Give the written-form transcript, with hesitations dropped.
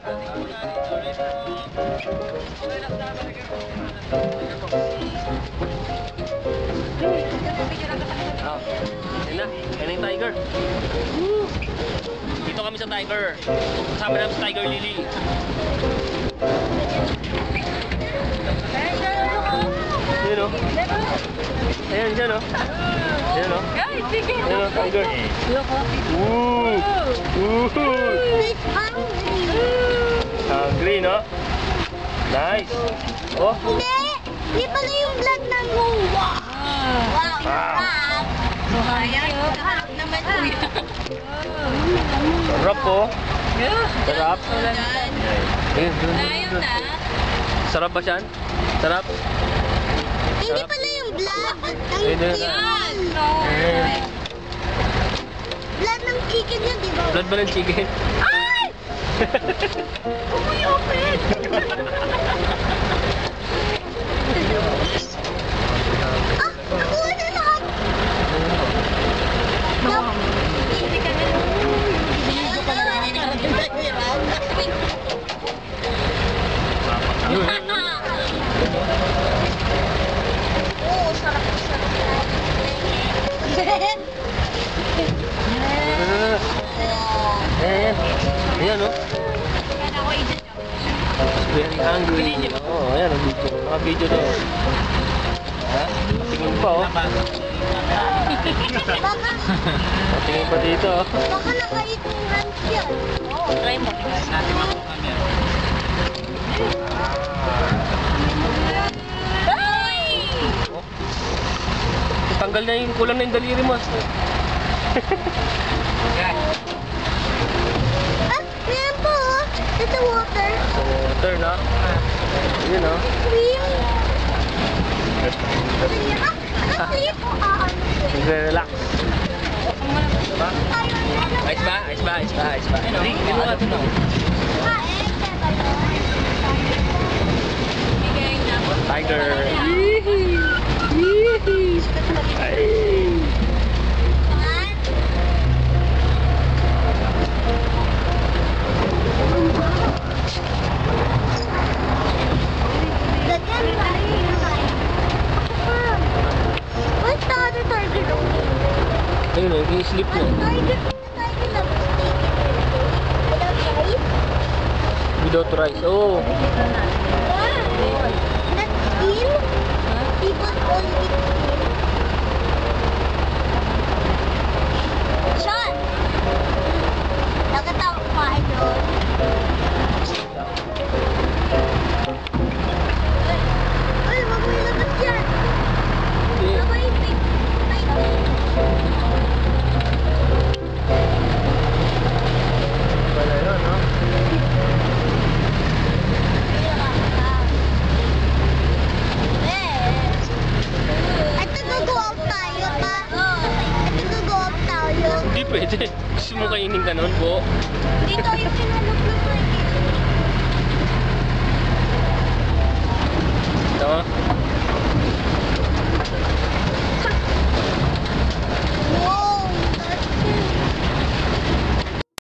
Ayun na yung tiger. Dito kami sa tiger. Kasama namin sa Tiger Lily. Yun o. Ayan dyan o. Ayan o. Ayan o, tiger. Hungry, no? Nice. Oh. Hindi pala yung blood ng mowa. Wow, sarap. Ayan, sarap naman kuya. Sarap po. Sarap. Ayun na. Sarap ba siyan? Sarap? Hindi pala yung blood ng Ayun. chicken. Blood ng chicken yun, di ba? Blood ba ng chicken? Ay! Umuyopin! Ah, nakuha na lahat. Hindi ka na. Oo, sarap. Ayan o. Very hungry. Oo, ayan o. Naka-video daw. Ha? Patingin pa o. Patingin pa dito o. Baka nakain yung ranch yan. Oo, try mo. Tanggal na yung kulang na yung daliri mo. Ah, meron po oh. Ito water. So, water na. Yun o. Cream. Sleep. Nagre-relax. Ice ba? Ice ba? Ice ba? Ice ba? Ano? Hindi mo nga ito na. Tiger. Ay. What's the other target? Ayun o, i-sleep na. Target na mistaken. Without rice? Without rice. Oh. Not steam? People only eat steam. Sean! Nakatawa kumain doon. Ay, wag mo ilabas yan. Hindi. Sabay pig. Wala yun, no? At nag-go out tayo pa. At nag-go out tayo. Hindi pwede. Gusto mo kainin ka nun po? Dito yung sinulog ng mga